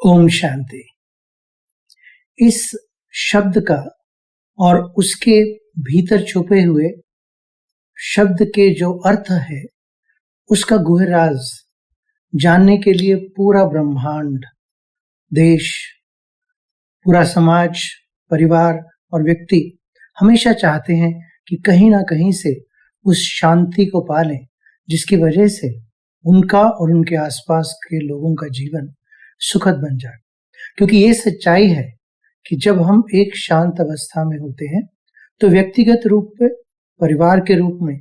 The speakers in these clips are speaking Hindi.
ओम शांति। इस शब्द का और उसके भीतर छुपे हुए शब्द के जो अर्थ है उसका गूढ़ राज जानने के लिए पूरा ब्रह्मांड, देश, पूरा समाज, परिवार और व्यक्ति हमेशा चाहते हैं कि कहीं ना कहीं से उस शांति को पालें जिसकी वजह से उनका और उनके आसपास के लोगों का जीवन सुखद बन जाए। क्योंकि ये सच्चाई है कि जब हम एक शांत अवस्था में होते हैं तो व्यक्तिगत रूप में, परिवार के रूप में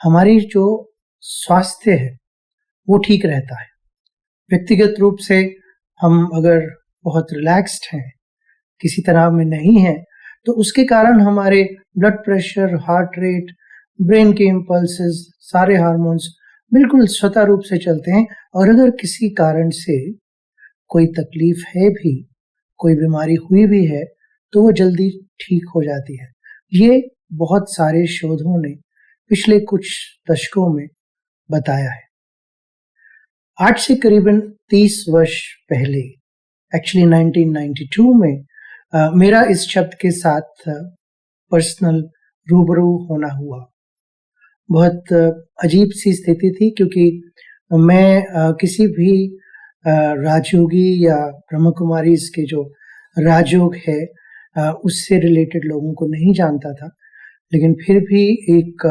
हमारी जो स्वास्थ्य है वो ठीक रहता है। व्यक्तिगत रूप से हम अगर बहुत रिलैक्स्ड हैं, किसी तनाव में नहीं हैं, तो उसके कारण हमारे blood pressure, heart rate, brain के इम्पल्सेस, सारे हार्मोन्स बिल्कुल स्वतः रूप से चलते हैं। और अगर किसी कारण से कोई तकलीफ है भी, कोई बीमारी हुई भी है, तो वो जल्दी ठीक हो जाती है। ये बहुत सारे शोधों ने पिछले कुछ दशकों में बताया है। आज से करीबन 30 वर्ष पहले, एक्चुअली 1992 में मेरा इस शब्द के साथ पर्सनल रूबरू होना हुआ। बहुत अजीब सी स्थिति थी, क्योंकि मैं किसी भी राजयोगी या ब्रह्म कुमारीज के जो राजयोग है उससे रिलेटेड लोगों को नहीं जानता था। लेकिन फिर भी एक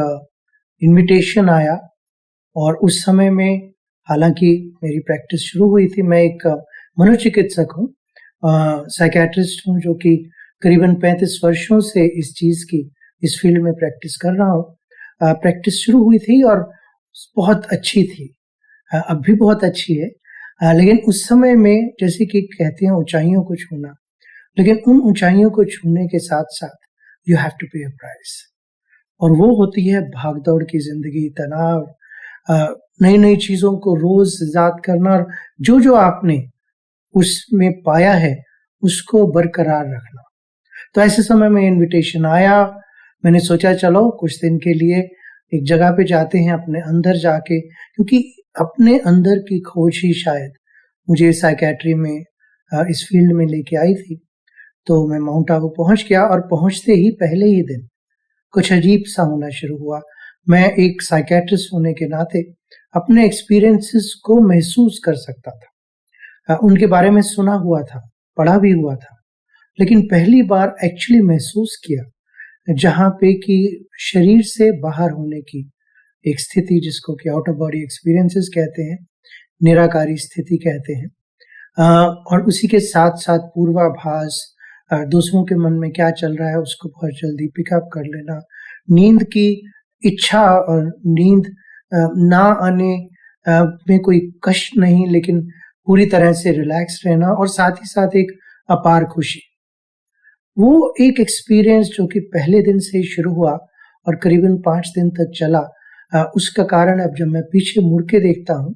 इनविटेशन आया और उस समय में, हालांकि मेरी प्रैक्टिस शुरू हुई थी, मैं एक मनोचिकित्सक हूँ, साइकेट्रिस्ट हूँ, जो कि करीबन 35 वर्षों से इस चीज़ की, इस फील्ड में प्रैक्टिस कर रहा हूँ। प्रैक्टिस शुरू हुई थी और बहुत अच्छी थी, अब भी बहुत अच्छी है। लेकिन उस समय में, जैसे कि कहते हैं, ऊंचाइयों को छूना, लेकिन उन ऊंचाइयों को छूने के साथ साथ यू हैव टू पे अ प्राइस। और वो होती है भागदौड़ की जिंदगी, तनाव, नई नई चीजों को रोज याद करना, और जो जो आपने उसमें पाया है उसको बरकरार रखना। तो ऐसे समय में इनविटेशन आया, मैंने सोचा चलो कुछ दिन के लिए एक जगह पे जाते हैं, अपने अंदर जाके, क्योंकि अपने अंदर की खोज ही शायद मुझे साइकेट्री में, इस फील्ड में लेके आई थी। तो मैं माउंट आबू पहुंच गया और पहुंचते ही पहले ही दिन कुछ अजीब सा होना शुरू हुआ। मैं एक साइकेट्रिस्ट होने के नाते अपने एक्सपीरियंसेस को महसूस कर सकता था। उनके बारे में सुना हुआ था, पढ़ा भी हुआ था, लेकिन पहली बार एक्चुअली महसूस किया, जहाँ पे कि शरीर से बाहर होने की एक स्थिति, जिसको कि आउट ऑफ बॉडी एक्सपीरियंसेस कहते हैं, निराकारी स्थिति कहते हैं। और उसी के साथ साथ पूर्वाभास, दूसरों के मन में क्या चल रहा है उसको बहुत जल्दी पिकअप कर लेना, नींद की इच्छा और नींद ना आने में कोई कष्ट नहीं, लेकिन पूरी तरह से रिलैक्स रहना, और साथ ही साथ एक अपार खुशी। वो एक एक्सपीरियंस जो कि पहले दिन से ही शुरू हुआ और करीबन 5 दिन तक चला, उसका कारण अब जब मैं पीछे मुड़ के देखता हूँ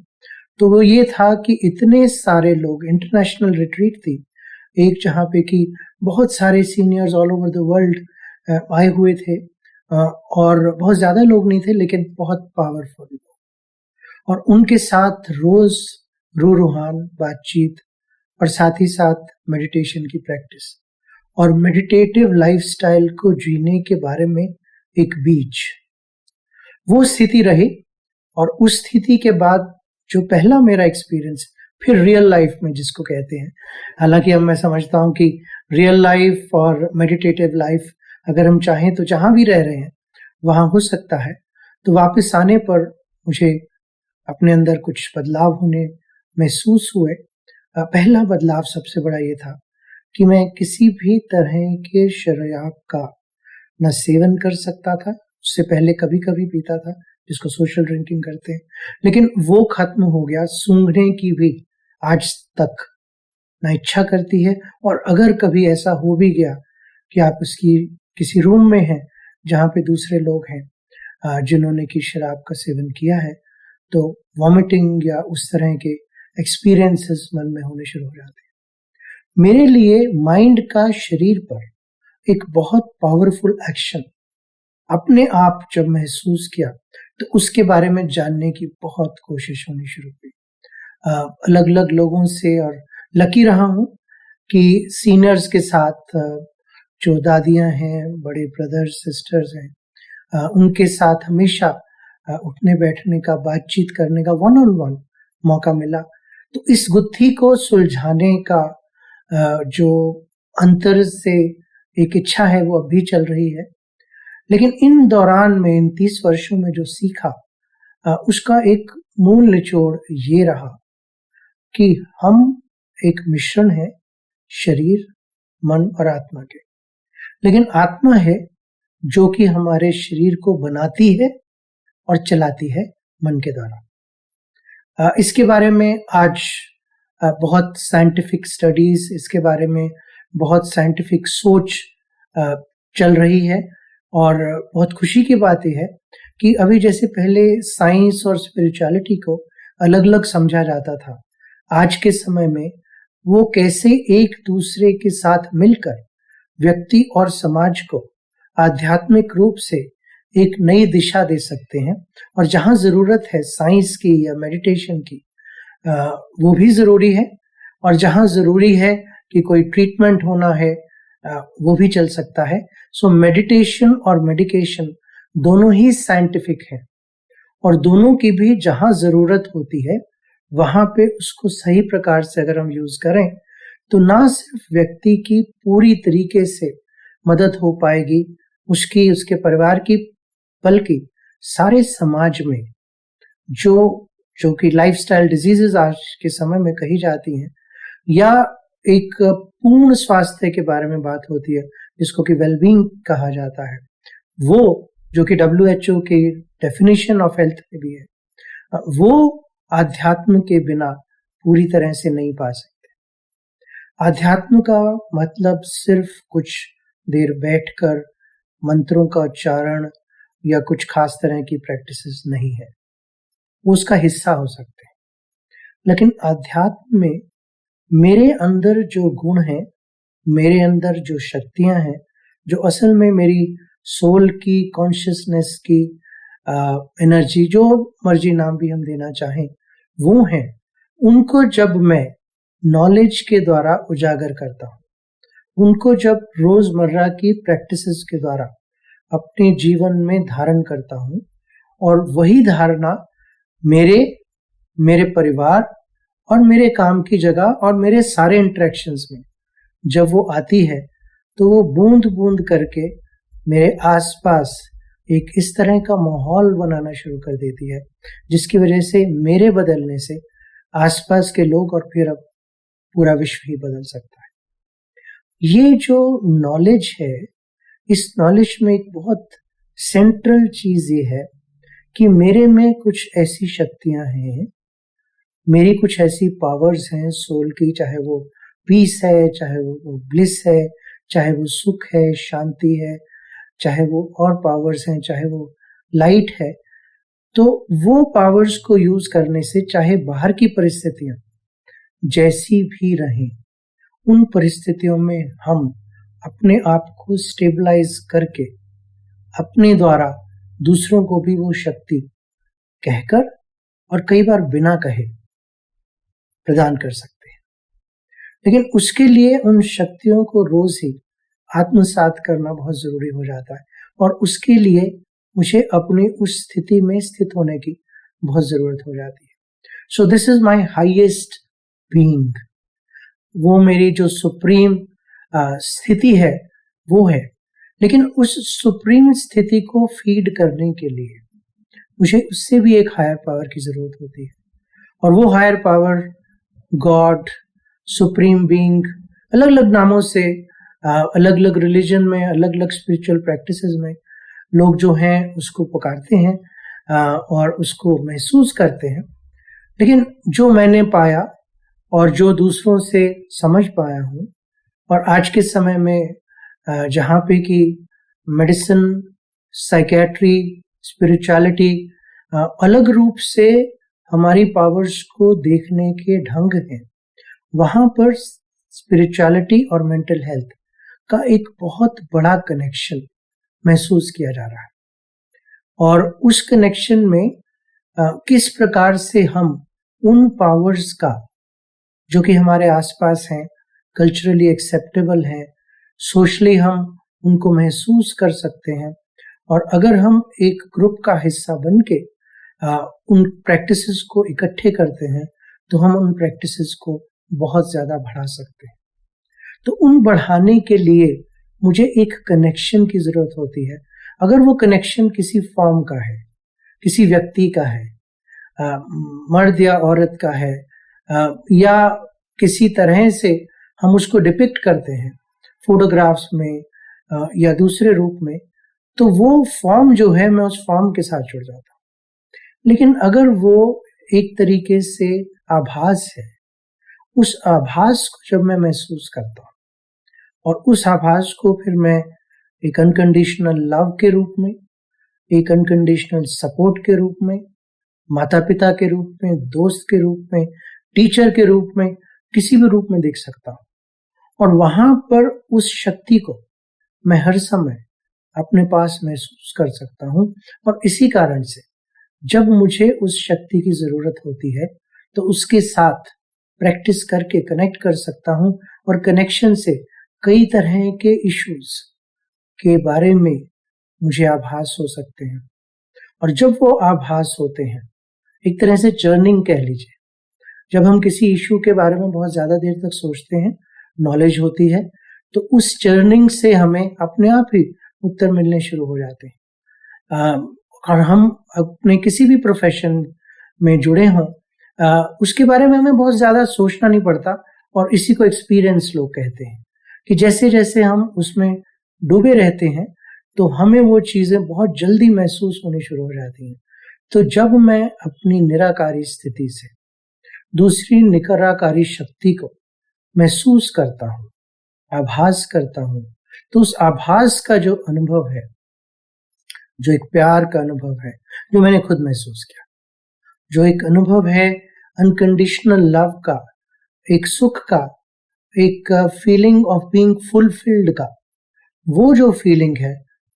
तो वो ये था कि इतने सारे लोग, इंटरनेशनल रिट्रीट थी एक, जहाँ पे कि बहुत सारे seniors all over the world आए हुए थे, और बहुत ज़्यादा लोग नहीं थे, लेकिन बहुत पावरफुल लोग, और उनके साथ रोज़ रूहान बातचीत, और साथ ही साथ मेडिटेशन की प्रैक्टिस और मेडिटेटिव लाइफस्टाइल को जीने के बारे में एक बीज, वो स्थिति रही। और उस स्थिति के बाद जो पहला मेरा एक्सपीरियंस, फिर रियल लाइफ में जिसको कहते हैं, हालांकि अब मैं समझता हूँ कि रियल लाइफ और मेडिटेटिव लाइफ अगर हम चाहें तो जहाँ भी रह रहे हैं वहाँ हो सकता है। तो वापस आने पर मुझे अपने अंदर कुछ बदलाव होने महसूस हुए। पहला बदलाव सबसे बड़ा ये था कि मैं किसी भी तरह के शराब का न सेवन कर सकता था। उससे पहले कभी कभी पीता था, जिसको सोशल ड्रिंकिंग कहते हैं, लेकिन वो खत्म हो गया। सूंघने की भी आज तक ना इच्छा करती है, और अगर कभी ऐसा हो भी गया कि आप उसकी किसी रूम में हैं जहाँ पे दूसरे लोग हैं जिन्होंने की शराब का सेवन किया है, तो वॉमिटिंग या उस तरह के एक्सपीरियंसेस मन में होने शुरू हो जाते हैं। मेरे लिए माइंड का शरीर पर एक बहुत पावरफुल एक्शन अपने आप जब महसूस किया, तो उसके बारे में जानने की बहुत कोशिश होनी शुरू हुई। अलग अलग लोगों से और लकी रहा हूँ कि सीनियर्स के साथ जो दादियाँ हैं, बड़े ब्रदर्स सिस्टर्स हैं, उनके साथ हमेशा उठने बैठने का, बातचीत करने का, वन ऑन वन मौका मिला। तो इस गुत्थी को सुलझाने का जो अंतर से एक इच्छा है वो अब भी चल रही है। लेकिन इन दौरान में, इन 30 वर्षों में जो सीखा, उसका एक मूल निचोड़ ये रहा कि हम एक मिश्रण है शरीर, मन और आत्मा के। लेकिन आत्मा है जो कि हमारे शरीर को बनाती है और चलाती है मन के द्वारा। इसके बारे में आज बहुत साइंटिफिक स्टडीज, इसके बारे में बहुत साइंटिफिक सोच चल रही है। और बहुत खुशी की बात यह है कि अभी जैसे पहले साइंस और स्पिरिचुअलिटी को अलग अलग समझा जाता था, आज के समय में वो कैसे एक दूसरे के साथ मिलकर व्यक्ति और समाज को आध्यात्मिक रूप से एक नई दिशा दे सकते हैं। और जहाँ जरूरत है साइंस की या मेडिटेशन की, वो भी जरूरी है। और जहाँ जरूरी है कि कोई ट्रीटमेंट होना है, वो भी चल सकता है। सो मेडिटेशन और मेडिकेशन दोनों ही साइंटिफिक हैं, और दोनों की भी जहाँ जरूरत होती है वहां पे उसको सही प्रकार से अगर हम यूज करें तो ना सिर्फ व्यक्ति की पूरी तरीके से मदद हो पाएगी, उसकी, उसके परिवार की, बल्कि सारे समाज में जो कि लाइफस्टाइल डिजीजेस आज के समय में कही जाती हैं, या एक पूर्ण स्वास्थ्य के बारे में बात होती है जिसको कि वेलबींग कहा जाता है, वो जो कि WHO की डेफिनेशन ऑफ हेल्थ में भी है, वो आध्यात्म के बिना पूरी तरह से नहीं पा सकते। आध्यात्म का मतलब सिर्फ कुछ देर बैठकर मंत्रों का उच्चारण या कुछ खास तरह की प्रैक्टिसेस नहीं है, वो उसका हिस्सा हो सकते हैं। लेकिन आध्यात्म में मेरे अंदर जो गुण हैं, मेरे अंदर जो शक्तियां हैं, जो असल में मेरी सोल की, कॉन्शियसनेस की एनर्जी, जो मर्जी नाम भी हम देना चाहें, वो हैं, उनको जब मैं नॉलेज के द्वारा उजागर करता हूँ, उनको जब रोजमर्रा की प्रैक्टिसेस के द्वारा अपने जीवन में धारण करता हूँ, और वही धारणा मेरे परिवार और मेरे काम की जगह और मेरे सारे इंटरेक्शंस में जब वो आती है, तो वो बूंद बूंद करके मेरे आसपास एक इस तरह का माहौल बनाना शुरू कर देती है, जिसकी वजह से मेरे बदलने से आसपास के लोग और फिर अब पूरा विश्व ही बदल सकता है। ये जो नॉलेज है, इस नॉलेज में एक बहुत सेंट्रल चीज ये है कि मेरे में कुछ ऐसी शक्तियां हैं, मेरी कुछ ऐसी पावर्स हैं सोल की, चाहे वो पीस है, चाहे वो ब्लिस है, चाहे वो सुख है, शांति है, चाहे वो और पावर्स हैं, चाहे वो लाइट है। तो वो पावर्स को यूज करने से चाहे बाहर की परिस्थितियां जैसी भी रहें, उन परिस्थितियों में हम अपने आप को स्टेबलाइज करके अपने द्वारा दूसरों को भी वो शक्ति कहकर और कई बार बिना कहे प्रदान कर सकते हैं। लेकिन उसके लिए उन शक्तियों को रोज ही आत्मसात करना बहुत जरूरी हो जाता है, और उसके लिए मुझे अपनी उस स्थिति में स्थित होने की बहुत जरूरत हो जाती है। So this is my highest being, वो मेरी जो सुप्रीम स्थिति है वो है। लेकिन उस सुप्रीम स्थिति को फीड करने के लिए मुझे उससे भी एक हायर पावर की जरूरत होती है, और वो higher power God, supreme being, अलग अलग नामों से अलग अलग रिलीजन में, अलग अलग स्पिरिचुअल प्रैक्टिसेस में लोग जो हैं उसको पुकारते हैं और उसको महसूस करते हैं। लेकिन जो मैंने पाया और जो दूसरों से समझ पाया हूँ, और आज के समय में जहाँ पे कि मेडिसिन, साइकेट्री, स्पिरिचुअलिटी अलग रूप से हमारी पावर्स को देखने के ढंग हैं, वहाँ पर स्पिरिचुअलिटी और मेंटल हेल्थ का एक बहुत बड़ा कनेक्शन महसूस किया जा रहा है। और उस कनेक्शन में किस प्रकार से हम उन पावर्स का जो कि हमारे आसपास हैं, कल्चरली एक्सेप्टेबल हैं, सोशली हम उनको महसूस कर सकते हैं, और अगर हम एक ग्रुप का हिस्सा बन के उन प्रैक्टिसेस को इकट्ठे करते हैं तो हम उन प्रैक्टिसेस को बहुत ज़्यादा बढ़ा सकते हैं। तो उन बढ़ाने के लिए मुझे एक कनेक्शन की ज़रूरत होती है। अगर वो कनेक्शन किसी फॉर्म का है, किसी व्यक्ति का है, मर्द या औरत का है, या किसी तरह से हम उसको डिपिक्ट करते हैं फोटोग्राफ्स में या दूसरे रूप में, तो वो फॉर्म जो है मैं उस फॉर्म के साथ जुड़ जाता हूँ। लेकिन अगर वो एक तरीके से आभास है, उस आभास को जब मैं महसूस करता हूँ और उस आभास को फिर मैं एक अनकंडीशनल लव के रूप में, एक अनकंडीशनल सपोर्ट के रूप में, माता पिता के रूप में, दोस्त के रूप में, टीचर के रूप में, किसी भी रूप में देख सकता हूँ, और वहां पर उस शक्ति को मैं हर समय अपने पास महसूस कर सकता हूँ। और इसी कारण से जब मुझे उस शक्ति की जरूरत होती है तो उसके साथ प्रैक्टिस करके कनेक्ट कर सकता हूँ, और कनेक्शन से कई तरह के इश्यूज के बारे में मुझे आभास हो सकते हैं। और जब वो आभास होते हैं, एक तरह से चर्निंग कह लीजिए, जब हम किसी इश्यू के बारे में बहुत ज्यादा देर तक सोचते हैं, नॉलेज होती है, तो उस चर्निंग से हमें अपने आप ही उत्तर मिलने शुरू हो जाते हैं। और हम अपने किसी भी प्रोफेशन में जुड़े हों, उसके बारे में हमें बहुत ज्यादा सोचना नहीं पड़ता, और इसी को एक्सपीरियंस लोग कहते हैं कि जैसे जैसे हम उसमें डूबे रहते हैं तो हमें वो चीजें बहुत जल्दी महसूस होनी शुरू हो जाती हैं। तो जब मैं अपनी निराकारी स्थिति से दूसरी निराकारी शक्ति को महसूस करता हूँ, आभास करता हूँ, तो उस आभास का जो अनुभव है, जो एक प्यार का अनुभव है, जो मैंने खुद महसूस किया, जो एक अनुभव है अनकंडीशनल लव का, एक सुख का, एक फीलिंग ऑफ बीइंग फुलफिल्ड का, वो जो फीलिंग है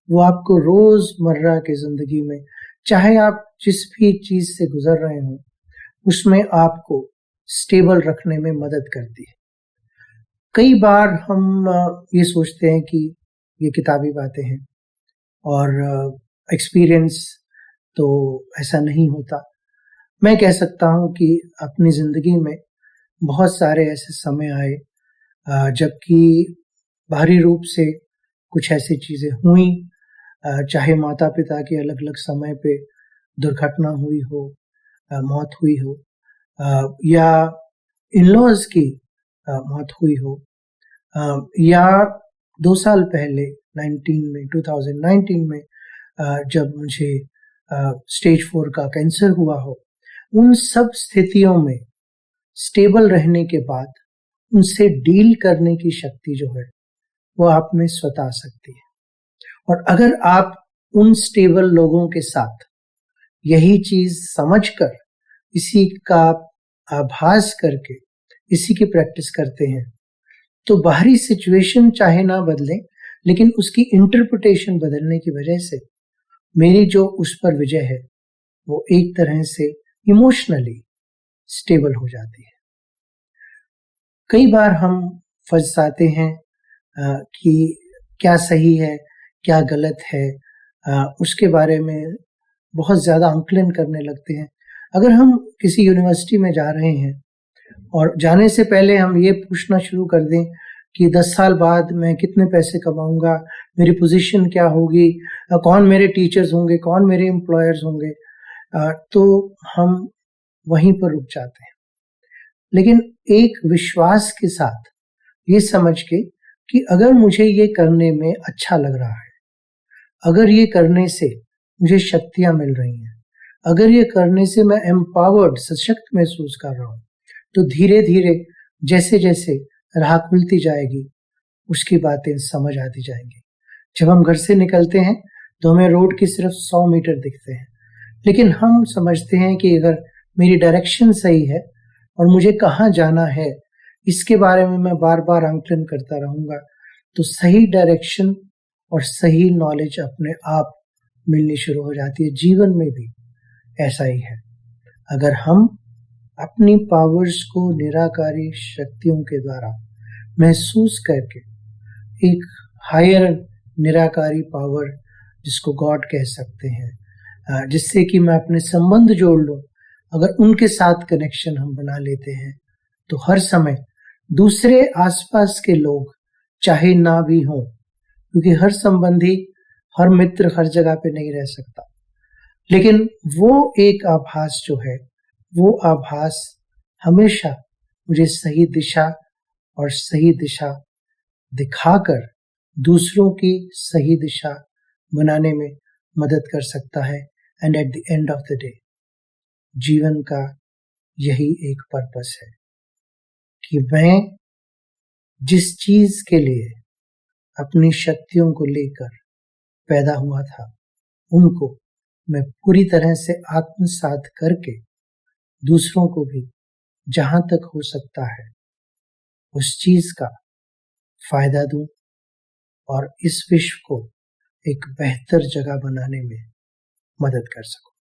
वो आपको रोजमर्रा की जिंदगी में, चाहे आप जिस भी चीज से गुजर रहे हो, उसमें आपको स्टेबल रखने में मदद करती है। कई बार हम ये सोचते हैं कि ये किताबी बातें हैं और एक्सपीरियंस तो ऐसा नहीं होता। मैं कह सकता हूँ कि अपनी जिंदगी में बहुत सारे ऐसे समय आए जबकि बाहरी रूप से कुछ ऐसी चीजें हुई, चाहे माता पिता की अलग अलग समय पे दुर्घटना हुई हो, मौत हुई हो, या इन-लॉज की मौत हुई हो, या 2 साल पहले 2019 में जब मुझे स्टेज 4 का कैंसर हुआ हो। उन सब स्थितियों में स्टेबल रहने के बाद उनसे डील करने की शक्ति जो है वो आप में स्वतः आ सकती है। और अगर आप उन स्टेबल लोगों के साथ यही चीज समझकर, इसी का आभास करके, इसी की प्रैक्टिस करते हैं, तो बाहरी सिचुएशन चाहे ना बदले, लेकिन उसकी इंटरप्रिटेशन बदलने की वजह से मेरी जो उस पर विजय है वो एक तरह से इमोशनली स्टेबल हो जाती है। कई बार हम फंस जाते हैं कि क्या सही है, क्या गलत है, उसके बारे में बहुत ज़्यादा आंकलन करने लगते हैं। अगर हम किसी यूनिवर्सिटी में जा रहे हैं और जाने से पहले हम ये पूछना शुरू कर दें कि 10 साल बाद मैं कितने पैसे कमाऊंगा, मेरी पोजीशन क्या होगी, कौन मेरे टीचर्स होंगे, कौन मेरे एम्प्लॉयर्स होंगे, तो हम वहीं पर रुक जाते हैं। लेकिन एक विश्वास के साथ ये समझ के कि अगर मुझे ये करने में अच्छा लग रहा है, अगर ये करने से मुझे शक्तियां मिल रही हैं, अगर ये करने से मैं एम्पावर्ड, सशक्त महसूस कर रहा हूँ, तो धीरे धीरे जैसे जैसे राह खुलती जाएगी उसकी बातें समझ आती जाएंगी। जब हम घर से निकलते हैं तो हमें रोड की सिर्फ 100 मीटर दिखते हैं, लेकिन हम समझते हैं कि अगर मेरी डायरेक्शन सही है और मुझे कहाँ जाना है, इसके बारे में मैं बार बार आंकलन करता रहूंगा, तो सही डायरेक्शन और सही नॉलेज अपने आप मिलनी शुरू हो जाती है। जीवन में भी ऐसा ही है। अगर हम अपनी पावर्स को निराकारी शक्तियों के द्वारा महसूस करके एक हायर निराकारी पावर जिसको गॉड कह सकते हैं, जिससे कि मैं अपने संबंध जोड़ लूं, अगर उनके साथ कनेक्शन हम बना लेते हैं तो हर समय दूसरे आसपास के लोग चाहे ना भी हों, क्योंकि हर संबंधी, हर मित्र हर जगह पे नहीं रह सकता, लेकिन वो एक आभास जो है, वो आभास हमेशा मुझे सही दिशा और सही दिशा दिखाकर दूसरों की सही दिशा बनाने में मदद कर सकता है। And at the end of the day जीवन का यही एक पर्पस है कि मैं जिस चीज के लिए अपनी शक्तियों को लेकर पैदा हुआ था, उनको मैं पूरी तरह से आत्मसात करके दूसरों को भी जहां तक हो सकता है उस चीज का फायदा दूं और इस विश्व को एक बेहतर जगह बनाने में मदद कर सकूं।